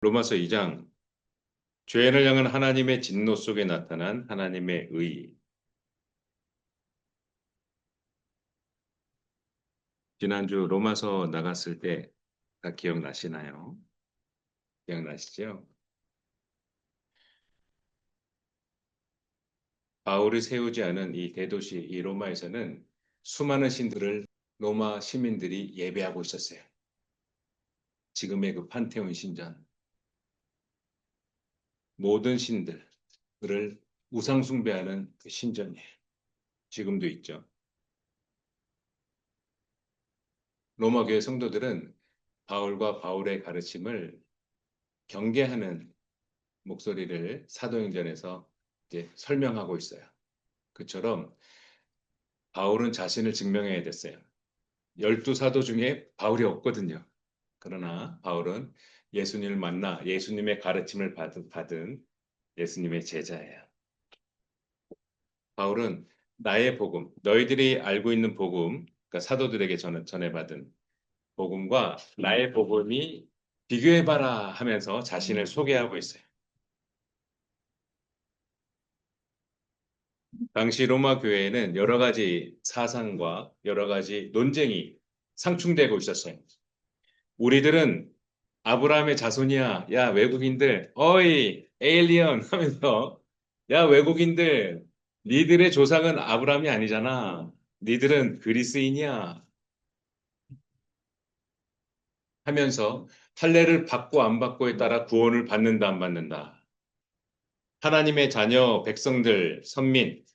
로마서 2장, 죄를 향한 하나님의 진노 속에 나타난 하나님의 의. 지난주 로마서 나갔을 때 다 기억나시나요? 기억나시죠? 바울이 세우지 않은 이 대도시 이 로마에서는 수많은 신들을 로마 시민들이 예배하고 있었어요. 지금의 그 판테온 신전, 모든 신들을 우상 숭배하는 그 신전이에요. 지금도 있죠. 로마 교회 성도들은 바울과 바울의 가르침을 경계하는 목소리를 사도행전에서 이제 설명하고 있어요. 그처럼 바울은 자신을 증명해야 됐어요. 12사도 중에 바울이 없거든요. 그러나 바울은 예수님을 만나 예수님의 가르침을 받은 예수님의 제자예요. 바울은 나의 복음, 너희들이 알고 있는 복음, 그러니까 사도들에게 전해받은 복음과 나의 복음이 비교해봐라 하면서 자신을 소개하고 있어요. 당시 로마 교회에는 여러 가지 사상과 여러 가지 논쟁이 상충되고 있었어요. 우리들은 아브라함의 자손이야. 야, 외국인들. 어이, 에일리언 하면서 야, 외국인들. 니들의 조상은 아브라함이 아니잖아. 니들은 그리스인이야. 하면서 할례를 받고 안 받고에 따라 구원을 받는다 안 받는다. 하나님의 자녀 백성들 선민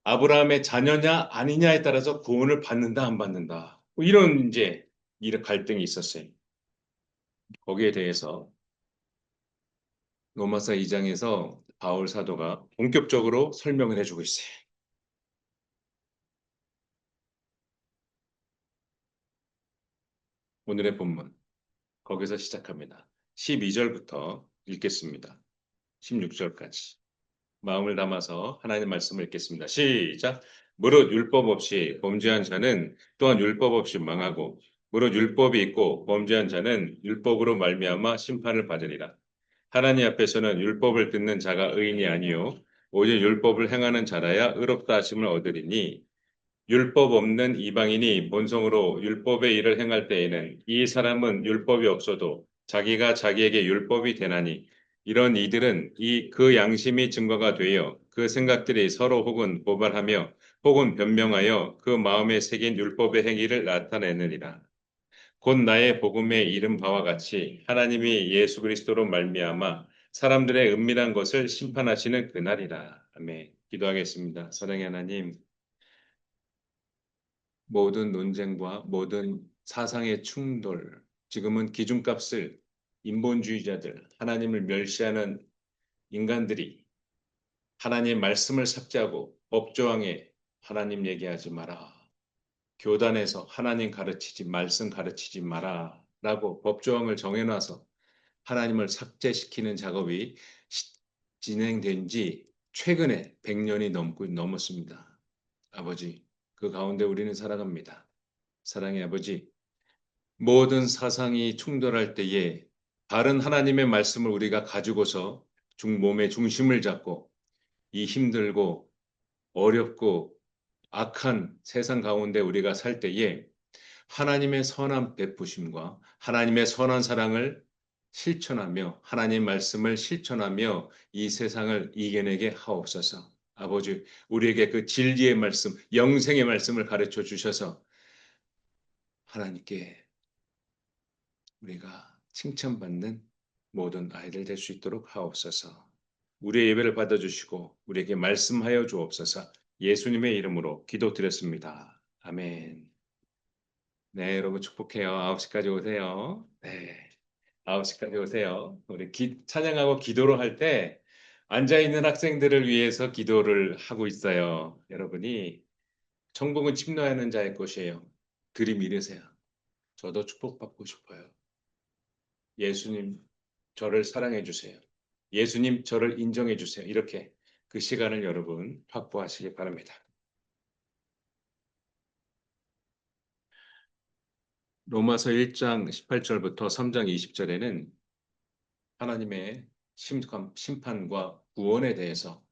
아브라함의 자녀냐 아니냐에 따라서 구원을 받는다 안 받는다. 뭐 이런 이제 이런 갈등이 있었어요. 거기에 대해서 로마서 2장에서 바울 사도가 본격적으로 설명을 해주고 있어요. 오늘의 본문 거기서 시작합니다. 12절부터 읽겠습니다. 16절까지. 마음을 담아서 하나님의 말씀을 읽겠습니다. 시작. 무릇 율법 없이 범죄한 자는 또한 율법 없이 망하고 무릇 율법이 있고 범죄한 자는 율법으로 말미암아 심판을 받으리라. 하나님 앞에서는 율법을 듣는 자가 의인이 아니요 오직 율법을 행하는 자라야 의롭다 하심을 얻으리니 율법 없는 이방인이 본성으로 율법의 일을 행할 때에는 이 사람은 율법이 없어도 자기가 자기에게 율법이 되나니 이런 이들은 그 양심이 증거가 되어 그 생각들이 서로 혹은 고발하며 혹은 변명하여 그 마음에 새긴 율법의 행위를 나타내느니라. 곧 나의 복음에 이른 바와 같이 하나님이 예수 그리스도로 말미암아 사람들의 은밀한 것을 심판하시는 그날이라. 아멘. 기도하겠습니다. 사랑의 하나님. 모든 논쟁과 모든 사상의 충돌, 지금은 기준값을 인본주의자들, 하나님을 멸시하는 인간들이 하나님의 말씀을 삭제하고 법조항에 하나님 얘기하지 마라. 교단에서 하나님 가르치지, 말씀 가르치지 마라. 라고 법조항을 정해놔서 하나님을 삭제시키는 작업이 진행된 지 최근에 100년이 넘었습니다. 아버지, 그 가운데 우리는 살아갑니다. 사랑의 아버지, 모든 사상이 충돌할 때에 바른 하나님의 말씀을 우리가 가지고서 몸의 중심을 잡고 이 힘들고 어렵고 악한 세상 가운데 우리가 살 때에 하나님의 선한 베푸심과 하나님의 선한 사랑을 실천하며 하나님 말씀을 실천하며 이 세상을 이겨내게 하옵소서. 아버지, 우리에게 그 진리의 말씀, 영생의 말씀을 가르쳐 주셔서 하나님께 우리가 칭찬받는 모든 아이들 될 수 있도록 하옵소서. 우리의 예배를 받아주시고 우리에게 말씀하여 주옵소서. 예수님의 이름으로 기도드렸습니다. 아멘. 네, 여러분 축복해요. 9시까지 오세요. 네, 9시까지 오세요. 우리 찬양하고 기도를 할 때 앉아있는 학생들을 위해서 기도를 하고 있어요. 여러분이 천국은 침노하는 자의 것이에요. 들이밀으세요. 저도 축복받고 싶어요. 예수님, 저를 사랑해 주세요. 예수님, 저를 인정해 주세요. 이렇게 그 시간을 여러분 확보하시기 바랍니다. 로마서 1장 18절부터 3장 20절에는 하나님의 심판과 구원에 대해서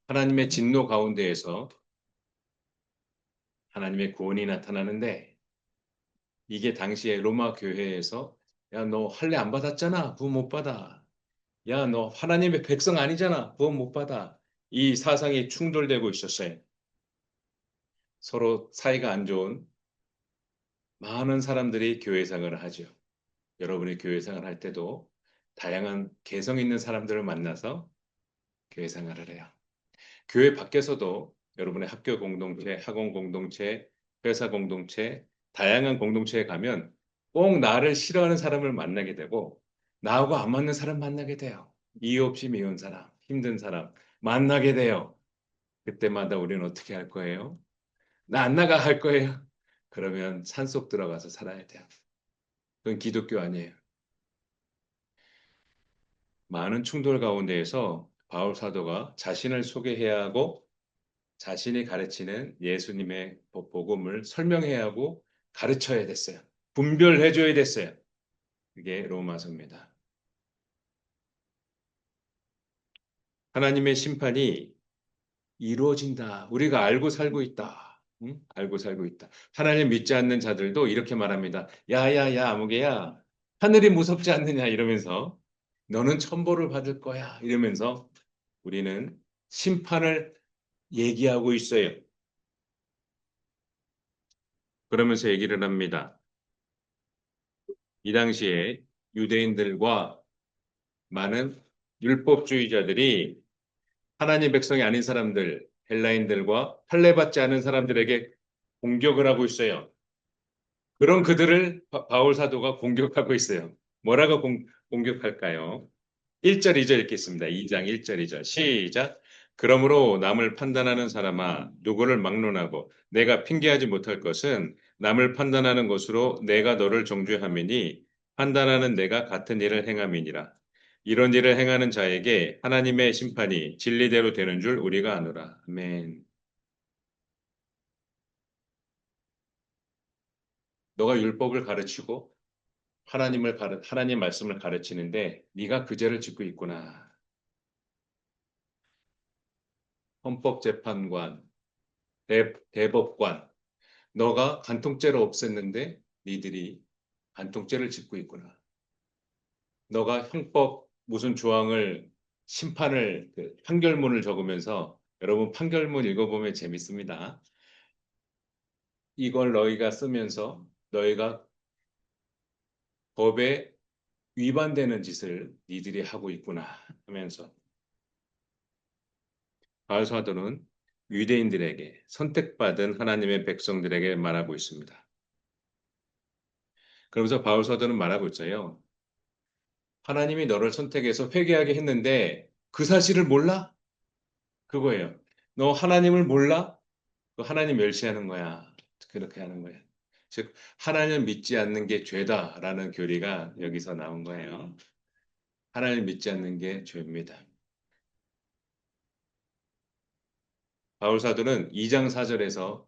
하나님의 진노 가운데에서 하나님의 구원이 나타나는데 이게 당시에 로마 교회에서 야, 너 할례 안 받았잖아. 구원 못 받아. 야, 너 하나님의 백성 아니잖아. 구원 못 받아. 이 사상이 충돌되고 있었어요. 서로 사이가 안 좋은 많은 사람들이 교회 생활을 하죠. 여러분이 교회 생활을 할 때도 다양한 개성 있는 사람들을 만나서 교회 생활을 해요. 교회 밖에서도 여러분의 학교 공동체, 학원 공동체, 회사 공동체, 다양한 공동체에 가면 꼭 나를 싫어하는 사람을 만나게 되고 나하고 안 맞는 사람 만나게 돼요. 이유 없이 미운 사람, 힘든 사람 만나게 돼요. 그때마다 우리는 어떻게 할 거예요? 나 안 나가 할 거예요. 그러면 산속 들어가서 살아야 돼요. 그건 기독교 아니에요. 많은 충돌 가운데에서 바울 사도가 자신을 소개해야 하고 자신이 가르치는 예수님의 복음을 설명해야 하고 가르쳐야 됐어요. 분별해줘야 됐어요. 그게 로마서입니다. 하나님의 심판이 이루어진다. 우리가 알고 살고 있다. 응? 알고 살고 있다. 하나님 믿지 않는 자들도 이렇게 말합니다. 야야야 아무개야 하늘이 무섭지 않느냐 이러면서 너는 천벌을 받을 거야 이러면서 우리는 심판을 얘기하고 있어요. 그러면서 얘기를 합니다. 이 당시에 유대인들과 많은 율법주의자들이 하나님 백성이 아닌 사람들, 헬라인들과 할례받지 않은 사람들에게 공격을 하고 있어요. 그런 그들을 바울 사도가 공격하고 있어요. 뭐라고 공격할까요? 1절, 2절 읽겠습니다. 2장 1절, 2절. 시작. 그러므로 남을 판단하는 사람아, 누구를 막론하고 내가 핑계하지 못할 것은 남을 판단하는 것으로 내가 너를 정죄함이니 판단하는 내가 같은 일을 행함이니라. 이런 일을 행하는 자에게 하나님의 심판이 진리대로 되는 줄 우리가 아노라. 아멘. 너가 율법을 가르치고 하나님 말씀을 가르치는데 네가 그 죄를 짓고 있구나. 헌법재판관, 대법관, 너가 간통죄를 없앴는데 니들이 간통죄를 짓고 있구나. 너가 형법 무슨 조항을 심판을 판결문을 적으면서 여러분 판결문 읽어보면 재밌습니다. 이걸 너희가 쓰면서 너희가 법에 위반되는 짓을 니들이 하고 있구나 하면서 바울 사도는 유대인들에게 선택받은 하나님의 백성들에게 말하고 있습니다. 그러면서 바울 사도는 말하고 있어요. 하나님이 너를 선택해서 회개하게 했는데 그 사실을 몰라? 그거예요. 너 하나님을 몰라? 그 하나님 멸시하는 거야. 그렇게 하는 거예요. 즉 하나님을 믿지 않는 게 죄다라는 교리가 여기서 나온 거예요. 하나님을 믿지 않는 게 죄입니다. 바울 사도는 2장 4절에서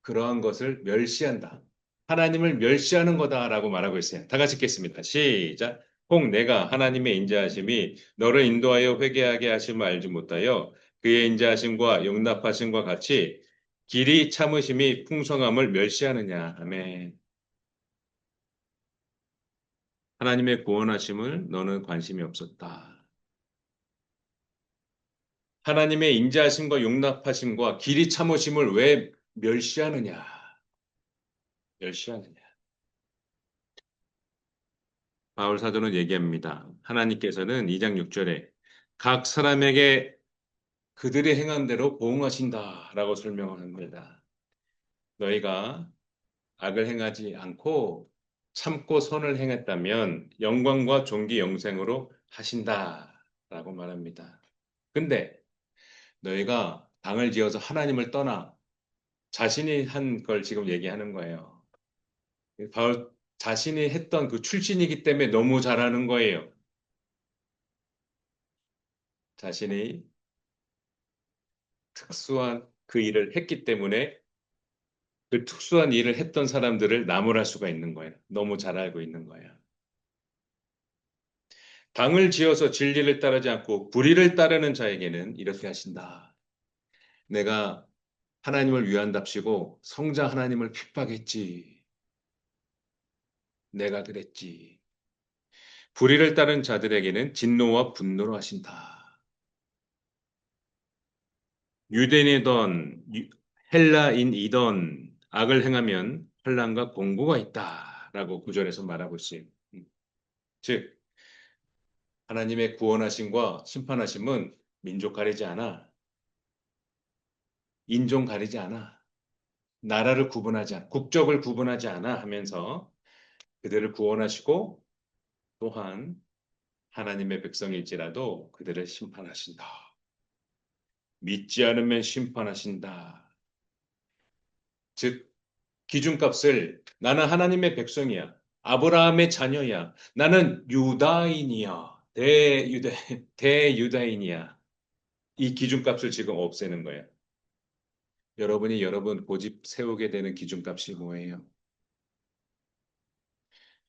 그러한 것을 멸시한다. 하나님을 멸시하는 거다라고 말하고 있어요. 다 같이 읽겠습니다. 시작. 혹 내가 하나님의 인자하심이 너를 인도하여 회개하게 하심을 알지 못하여 그의 인자하심과 용납하심과 같이 길이 참으심이 풍성함을 멸시하느냐. 아멘. 하나님의 구원하심을 너는 관심이 없었다. 하나님의 인자하심과 용납하심과 길이 참으심을 왜 멸시하느냐. 멸시하느냐. 바울 사도는 얘기합니다. 하나님께서는 2장 6절에 각 사람에게 그들이 행한 대로 보응하신다라고 설명을 합니다. 너희가 악을 행하지 않고 참고 선을 행했다면 영광과 존귀 영생으로 하신다라고 말합니다. 근데 너희가 당을 지어서 하나님을 떠나 자신이 한 걸 지금 얘기하는 거예요. 바울 자신이 했던 그 출신이기 때문에 너무 잘하는 거예요. 자신이 특수한 그 일을 했기 때문에 그 특수한 일을 했던 사람들을 나무랄 수가 있는 거예요. 너무 잘 알고 있는 거예요. 당을 지어서 진리를 따르지 않고 불의를 따르는 자에게는 이렇게 하신다. 내가 하나님을 위한답시고 성자 하나님을 핍박했지. 내가 그랬지. 불의를 따른 자들에게는 진노와 분노로 하신다. 유대인이던 헬라인이던 악을 행하면 환난과 공고가 있다라고 구절에서 말하고 있어요. 즉 하나님의 구원하심과 심판하심은 민족 가리지 않아, 인종 가리지 않아, 나라를 구분하지 않아, 국적을 구분하지 않아 하면서 그들을 구원하시고 또한 하나님의 백성일지라도 그들을 심판하신다. 믿지 않으면 심판하신다. 즉 기준값을 나는 하나님의 백성이야. 아브라함의 자녀야. 나는 유다인이야. 대유다인이야. 이 기준값을 지금 없애는 거예요. 여러분이 여러분 고집 세우게 되는 기준값이 뭐예요?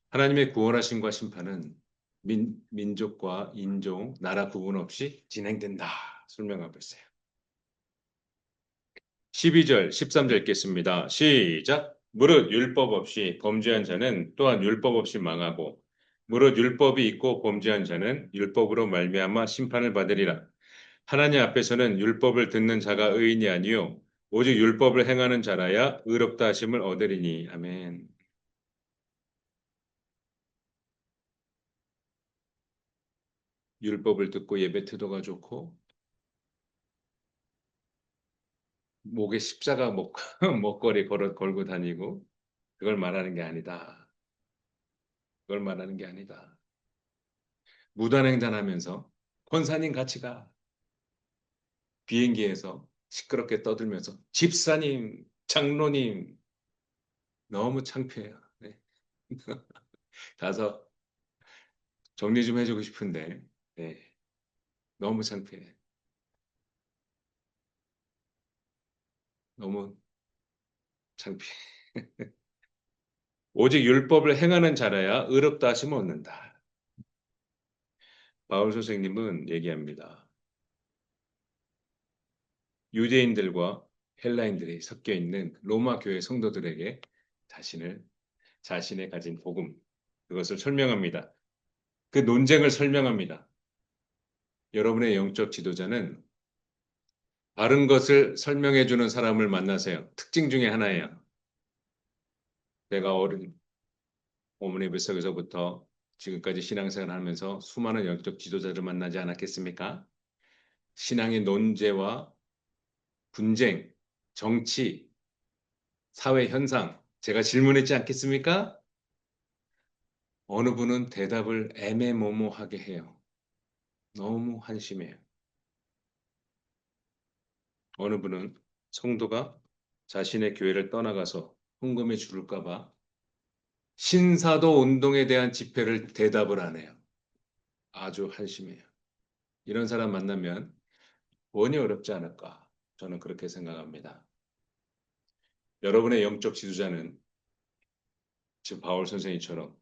하나님의 구원하심과 심판은 민족과 인종, 나라 구분 없이 진행된다. 설명하고 있어요. 12절, 13절 읽겠습니다. 시작. 무릇 율법 없이 범죄한 자는 또한 율법 없이 망하고 무릇 율법이 있고 범죄한 자는 율법으로 말미암아 심판을 받으리라. 하나님 앞에서는 율법을 듣는 자가 의인이 아니요 오직 율법을 행하는 자라야 의롭다 하심을 얻으리니. 아멘. 율법을 듣고 예배 태도가 좋고 목에 십자가 목걸이 걸고 다니고 그걸 말하는 게 아니다. 그걸 말하는 게 아니다. 무단횡단하면서 권사님 같이 가. 비행기에서 시끄럽게 떠들면서 집사님, 장로님 너무 창피해요. 네. 가서 정리 좀 해주고 싶은데 네. 너무 창피해. 너무 창피해. 오직 율법을 행하는 자라야 의롭다 하심을 얻는다. 바울 선생님은 얘기합니다. 유대인들과 헬라인들이 섞여 있는 로마 교회 성도들에게 자신의 가진 복음, 그것을 설명합니다. 그 논쟁을 설명합니다. 여러분의 영적 지도자는 바른 것을 설명해 주는 사람을 만나세요. 특징 중에 하나예요. 내가 어머니 뱃속에서부터 지금까지 신앙생활 하면서 수많은 영적 지도자를 만나지 않았겠습니까? 신앙의 논제와 분쟁, 정치, 사회 현상, 제가 질문했지 않겠습니까? 어느 분은 대답을 애매모호하게 해요. 너무 한심해요. 어느 분은 성도가 자신의 교회를 떠나가서 헌금에 줄을까 봐 신사도 운동에 대한 집회를 대답을 안 해요. 아주 한심해요. 이런 사람 만나면 원이 어렵지 않을까? 저는 그렇게 생각합니다. 여러분의 영적 지도자는 지금 바울 선생님처럼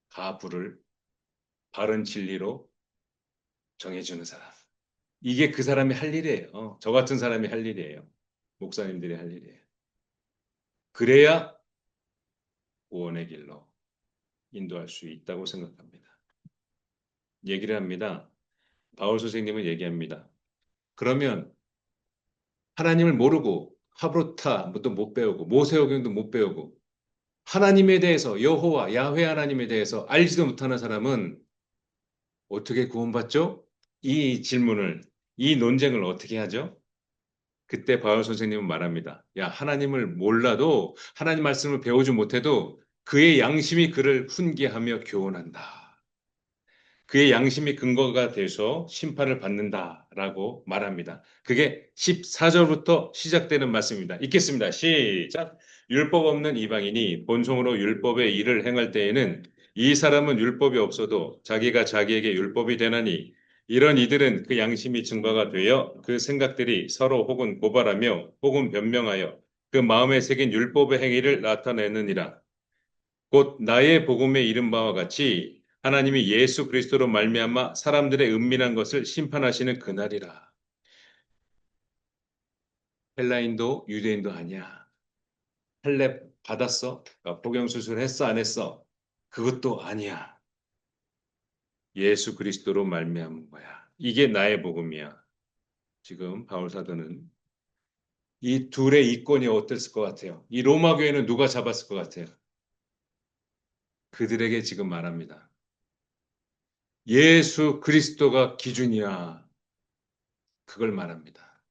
가부를 바른 진리로 정해주는 사람. 이게 그 사람이 할 일이에요. 저 같은 사람이 할 일이에요. 목사님들이 할 일이에요. 그래야 구원의 길로 인도할 수 있다고 생각합니다. 얘기를 합니다. 바울 선생님은 얘기합니다. 그러면 하나님을 모르고 하브루타도 못 배우고 모세오경도 못 배우고 하나님에 대해서 여호와 야훼 하나님에 대해서 알지도 못하는 사람은 어떻게 구원받죠? 이 논쟁을 어떻게 하죠? 그때 바울 선생님은 말합니다. 야, 하나님을 몰라도 하나님 말씀을 배우지 못해도 그의 양심이 그를 훈계하며 교훈한다. 그의 양심이 근거가 돼서 심판을 받는다라고 말합니다. 그게 14절부터 시작되는 말씀입니다. 읽겠습니다. 시작. 율법 없는 이방인이 본성으로 율법의 일을 행할 때에는 이 사람은 율법이 없어도 자기가 자기에게 율법이 되나니 이런 이들은 그 양심이 증거가 되어 그 생각들이 서로 혹은 고발하며 혹은 변명하여 그 마음에 새긴 율법의 행위를 나타내느니라. 곧 나의 복음에 이른 바와 같이 하나님이 예수 그리스도로 말미암아 사람들의 은밀한 것을 심판하시는 그날이라. 헬라인도 유대인도 아니야. 할례 받았어? 복용 수술했어? 안 했어? 그것도 아니야. 예수 그리스도로 말미암은 거야. 이게 나의 복음이야. 지금 바울 사도는 이 둘의 이권이 어땠을 것 같아요? 이 로마 교회는 누가 잡았을 것 같아요? 그들에게 지금 말합니다. 예수 그리스도가 기준이야. 그걸 말합니다.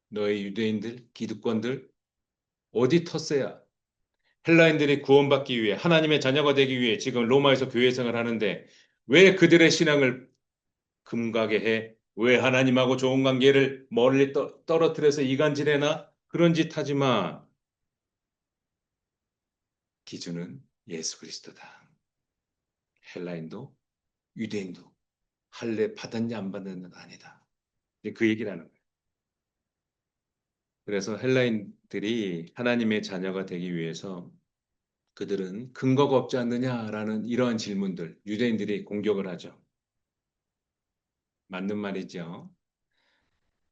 너희 유대인들, 기득권들 어디 텃세야? 헬라인들이 구원받기 위해 하나님의 자녀가 되기 위해 지금 로마에서 교회 생활을 하는데 왜 그들의 신앙을 금가게 해? 왜 하나님하고 좋은 관계를 멀리 떨어뜨려서 이간질해나? 그런 짓 하지 마. 기준은 예수 그리스도다. 헬라인도 유대인도 할례 받았냐 안 받았냐는 아니다. 그 얘기를 하는 거예요. 그래서 헬라인들이 하나님의 자녀가 되기 위해서 그들은 근거가 없지 않느냐라는 이러한 질문들 유대인들이 공격을 하죠. 맞는 말이죠.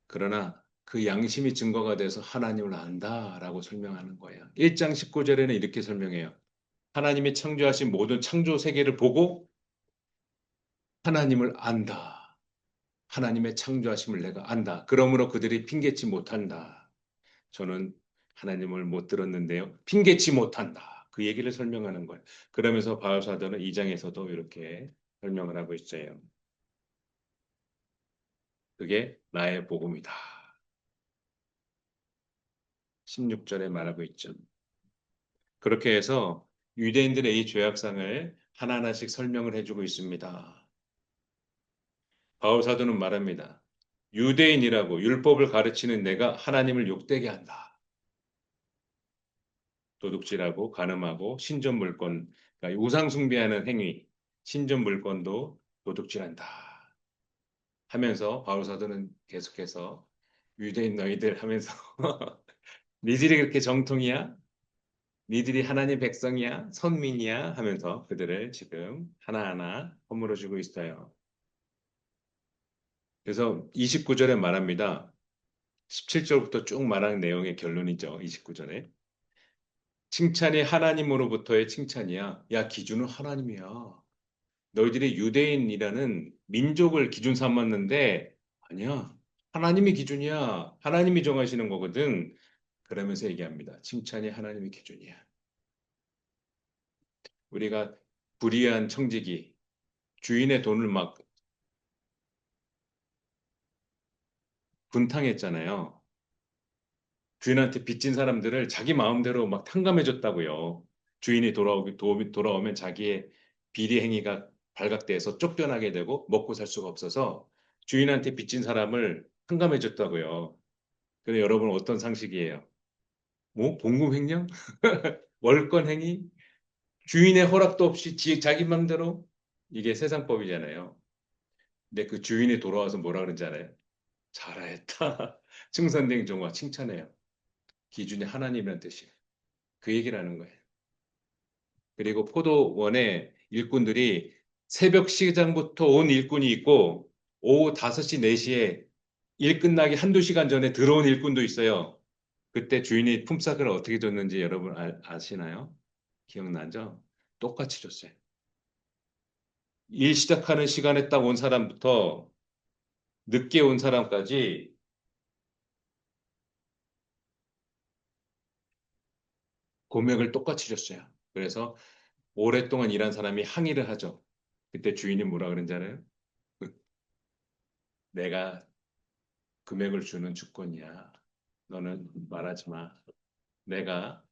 그러나 그 양심이 증거가 돼서 하나님을 안다라고 설명하는 거예요. 1장 19절에는 이렇게 설명해요. 하나님이 창조하신 모든 창조 세계를 보고 하나님을 안다. 하나님의 창조하심을 내가 안다. 그러므로 그들이 핑계치 못한다. 저는 하나님을 못 들었는데요. 핑계치 못한다. 그 얘기를 설명하는 거예요. 그러면서 바울 사도는 2장에서도 이렇게 설명을 하고 있어요. 그게 나의 복음이다. 16절에 말하고 있죠. 그렇게 해서 유대인들의 이 죄악상을 하나하나씩 설명을 해주고 있습니다. 바울 사도는 말합니다. 유대인이라고 율법을 가르치는 내가 하나님을 욕되게 한다. 도둑질하고 간음하고 신전 물건, 그러니까 우상 숭배하는 행위, 신전 물건도 도둑질한다. 하면서 바울 사도는 계속해서 유대인 너희들 하면서 니들이 그렇게 정통이야? 니들이 하나님 백성이야? 선민이야? 하면서 그들을 지금 하나하나 허물어 주고 있어요. 그래서 29절에 말합니다. 17절부터 쭉 말하는 내용의 결론이죠. 29절에. 칭찬이 하나님으로부터의 칭찬이야. 야, 기준은 하나님이야. 너희들이 유대인이라는 민족을 기준 삼았는데 아니야. 하나님이 기준이야. 하나님이 정하시는 거거든. 그러면서 얘기합니다. 칭찬이 하나님의 기준이야. 우리가 불의한 청지기, 주인의 돈을 막 분탕했잖아요. 주인한테 빚진 사람들을 자기 마음대로 막 탕감해줬다고요. 주인이 돌아오면 자기의 비리 행위가 발각돼서 쫓겨나게 되고 먹고 살 수가 없어서 주인한테 빚진 사람을 탕감해줬다고요. 근데 여러분 어떤 상식이에요? 뭐 봉금 횡령? 월권 행위? 주인의 허락도 없이 자기 맘대로? 이게 세상법이잖아요. 근데 그 주인이 돌아와서 뭐라 그런지 알아요? 잘했다. 칭찬된 종아 칭찬해요. 기준이 하나님이라는 뜻이에요. 그 얘기를 하는 거예요. 그리고 포도원에 일꾼들이 새벽 시장부터 온 일꾼이 있고 오후 5시, 4시에 일 끝나기 한두 시간 전에 들어온 일꾼도 있어요. 그때 주인이 품삯을 어떻게 줬는지 여러분 아시나요? 기억나죠? 똑같이 줬어요. 일 시작하는 시간에 딱 온 사람부터 늦게 온 사람까지 금액을 똑같이 줬어요. 그래서 오랫동안 일한 사람이 항의를 하죠. 그때 주인이 뭐라 그런지 알아요? 내가 금액을 주는 주권이야. 너는 말하지 마. 내가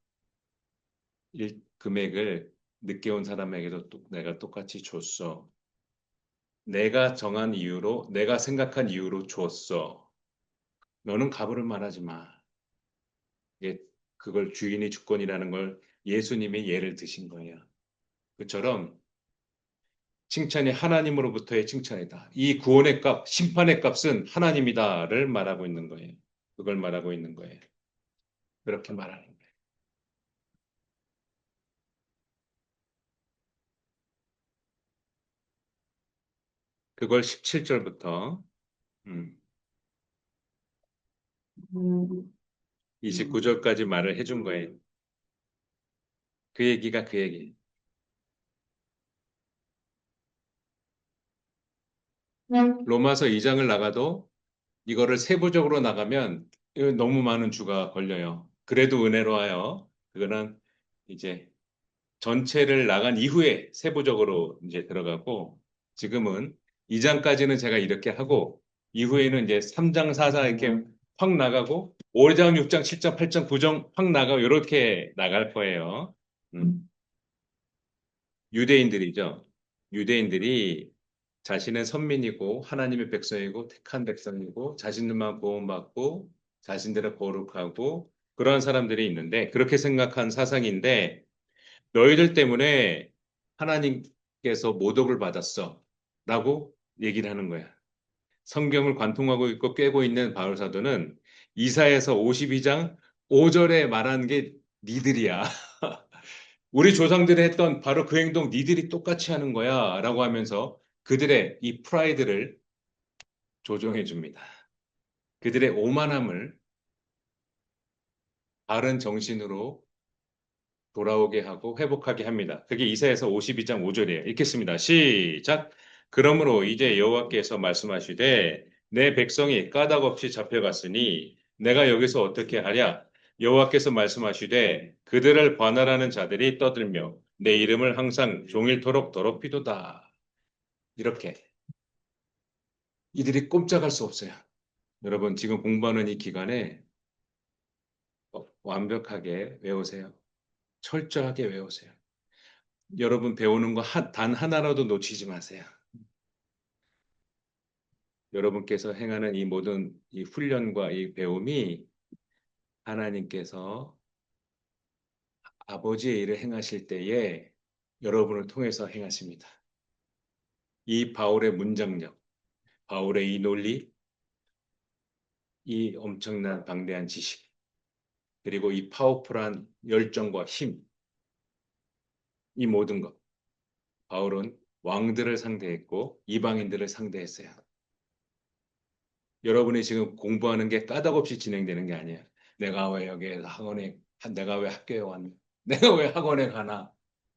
금액을 늦게 온 사람에게도 내가 똑같이 줬어. 내가 정한 이유로, 내가 생각한 이유로 줬어. 너는 가부를 말하지 마. 이게 그걸 주인의 주권이라는 걸 예수님이 예를 드신 거예요. 그처럼 칭찬이 하나님으로부터의 칭찬이다. 이 구원의 값, 심판의 값은 하나님이다를 말하고 있는 거예요. 그걸 말하고 있는 거예요. 그렇게 말하는 거예요. 그걸 17절부터 29절까지 말을 해준 거예요. 그 얘기가 그 얘기. 로마서 2장을 나가도 이거를 세부적으로 나가면 이거 너무 많은 주가 걸려요. 그래도 은혜로 하여 그거는 이제 전체를 나간 이후에 세부적으로 이제 들어가고 지금은 2장까지는 제가 이렇게 하고 이후에는 이제 3장, 4장 이렇게 확 나가고 5장, 6장, 7장, 8장, 9장 확 나가고 이렇게 나갈 거예요. 유대인들이죠. 유대인들이 자신은 선민이고 하나님의 백성이고 택한 백성이고 자신들만 구원받고 자신들은 거룩하고 그러한 사람들이 있는데 그렇게 생각한 사상인데 너희들 때문에 하나님께서 모독을 받았어 라고 얘기를 하는 거야. 성경을 관통하고 있고 꿰고 있는 바울 사도는 이사야서 52장 5절에 말하는 게 니들이야. 우리 조상들이 했던 바로 그 행동 니들이 똑같이 하는 거야 라고 하면서 그들의 이 프라이드를 조정해 줍니다. 그들의 오만함을 바른 정신으로 돌아오게 하고 회복하게 합니다. 그게 이사야서 52장 5절이에요. 읽겠습니다. 시작. 그러므로 이제 여호와께서 말씀하시되 내 백성이 까닭없이 잡혀갔으니 내가 여기서 어떻게 하랴? 여호와께서 말씀하시되 그들을 관할하는 자들이 떠들며 내 이름을 항상 종일토록 더럽히도다. 이렇게 이들이 꼼짝할 수 없어요. 여러분 지금 공부하는 이 기간에 완벽하게 외우세요. 철저하게 외우세요. 여러분 배우는 거 단 하나라도 놓치지 마세요. 여러분께서 행하는 이 모든 이 훈련과 이 배움이 하나님께서 아버지의 일을 행하실 때에 여러분을 통해서 행하십니다. 이 바울의 문장력, 바울의 이 논리, 이 엄청난 방대한 지식, 그리고 이 파워풀한 열정과 힘, 이 모든 것. 바울은 왕들을 상대했고 이방인들을 상대했어요. 여러분이 지금 공부하는 게 까닭없이 진행되는 게 아니에요. 내가 왜 여기 학원에, 내가 왜 학교에 왔나? 내가 왜 학원에 가나?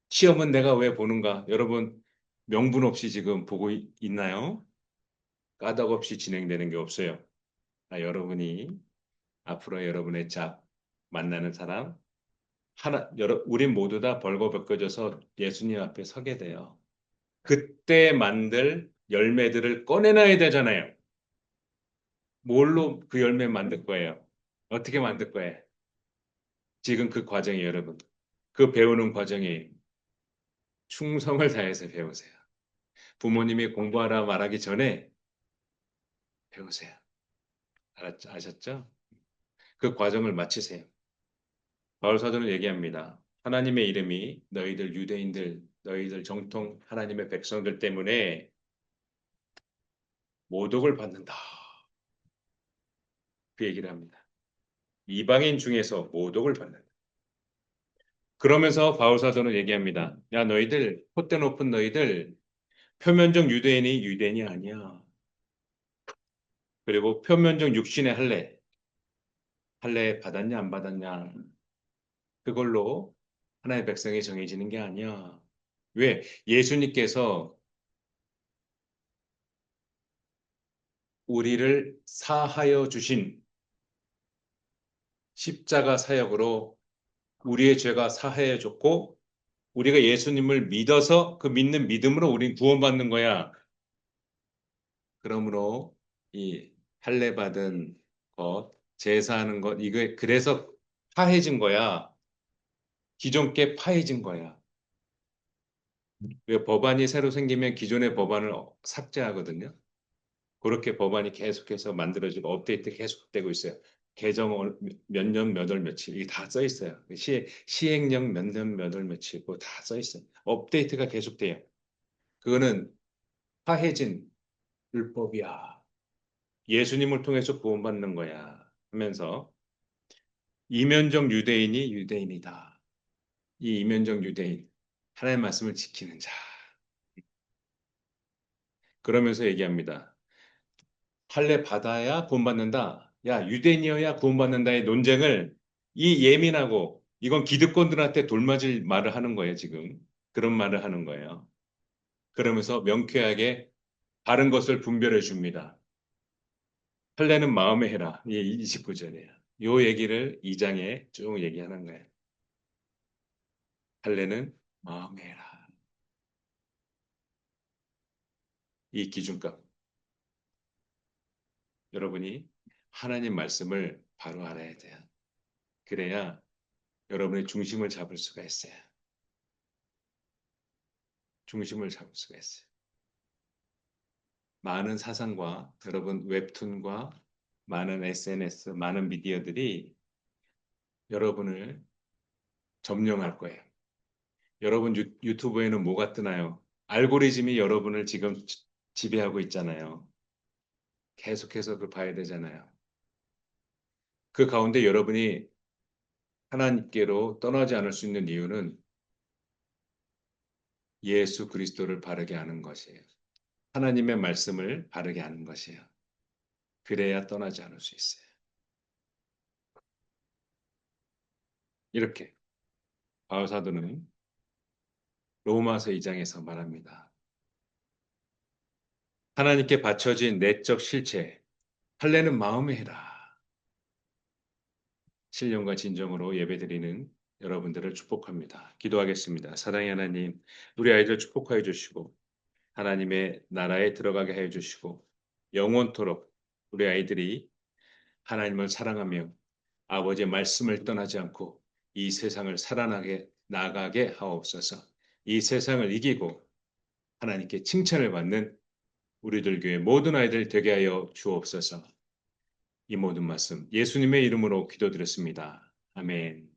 시험은 내가 왜 보는가? 여러분, 명분 없이 지금 보고 있나요? 까닭없이 진행되는 게 없어요. 여러분이 앞으로 여러분의 짝, 만나는 사람, 우린 모두 다 벌거벗겨져서 예수님 앞에 서게 돼요. 그때 만들 열매들을 꺼내놔야 되잖아요. 뭘로 그 열매 만들 거예요? 어떻게 만들 거예요? 지금 그 과정이 여러분. 그 배우는 과정이 충성을 다해서 배우세요. 부모님이 공부하라 말하기 전에 배우세요. 아셨죠? 그 과정을 마치세요. 바울 사도는 얘기합니다. 하나님의 이름이 너희들 유대인들, 너희들 정통 하나님의 백성들 때문에 모독을 받는다. 그 얘기를 합니다. 이방인 중에서 모독을 받는다. 그러면서 바울 사도는 얘기합니다. 야, 너희들, 콧대 높은 너희들, 표면적 유대인이 유대인이 아니야. 그리고 표면적 육신의 할례 받았냐, 안 받았냐. 그걸로 하나의 백성이 정해지는 게 아니야. 왜? 예수님께서 우리를 사하여 주신 십자가 사역으로 우리의 죄가 사하여 줬고, 우리가 예수님을 믿어서 그 믿는 믿음으로 우린 구원받는 거야. 그러므로 이 할례 받은 것, 제사하는 것, 이거 그래서 파해진 거야. 기존 게 파해진 거야. 왜 법안이 새로 생기면 기존의 법안을 삭제하거든요. 그렇게 법안이 계속해서 만들어지고 업데이트 계속되고 있어요. 개정 몇 년, 몇 월, 며칠 이게 다 써 있어요. 시행령 몇 년, 몇 월, 며칠 그거 다 써 있어요. 업데이트가 계속돼요. 그거는 파해진 율법이야. 예수님을 통해서 구원받는 거야. 하면서 이면적 유대인이 유대인이다. 이 이면적 유대인, 하나님의 말씀을 지키는 자. 그러면서 얘기합니다. 할례 받아야 구원받는다. 야, 유대인이어야 구원받는다의 논쟁을 이 예민하고 이건 기득권들한테 돌맞을 말을 하는 거예요, 지금. 그런 말을 하는 거예요. 그러면서 명쾌하게 바른 것을 분별해 줍니다. 할례는 마음에 해라. 이 29절이에요. 요 얘기를 2장에 쭉 얘기하는 거예요. 할례는 마음에 해라. 이 기준값. 여러분이 하나님 말씀을 바로 알아야 돼요. 그래야 여러분의 중심을 잡을 수가 있어요. 중심을 잡을 수가 있어요. 많은 사상과 여러분 웹툰과 많은 SNS, 많은 미디어들이 여러분을 점령할 거예요. 여러분 유튜브에는 뭐가 뜨나요? 알고리즘이 여러분을 지금 지배하고 있잖아요. 계속해서 그 봐야 되잖아요. 그 가운데 여러분이 하나님께로 떠나지 않을 수 있는 이유는 예수 그리스도를 바르게 아는 것이에요. 하나님의 말씀을 바르게 아는 것이에요. 그래야 떠나지 않을 수 있어요. 이렇게 바울 사도는 로마서 2장에서 말합니다. 하나님께 바쳐진 내적 실체, 할례는 마음에 해라. 신령과 진정으로 예배드리는 여러분들을 축복합니다. 기도하겠습니다. 사랑의 하나님, 우리 아이들 축복하여 주시고 하나님의 나라에 들어가게 하여 주시고 영원토록 우리 아이들이 하나님을 사랑하며 아버지의 말씀을 떠나지 않고 이 세상을 살아나게 나가게 하옵소서. 이 세상을 이기고 하나님께 칭찬을 받는 우리들 교회 모든 아이들 되게 하여 주옵소서. 이 모든 말씀 예수님의 이름으로 기도드렸습니다. 아멘.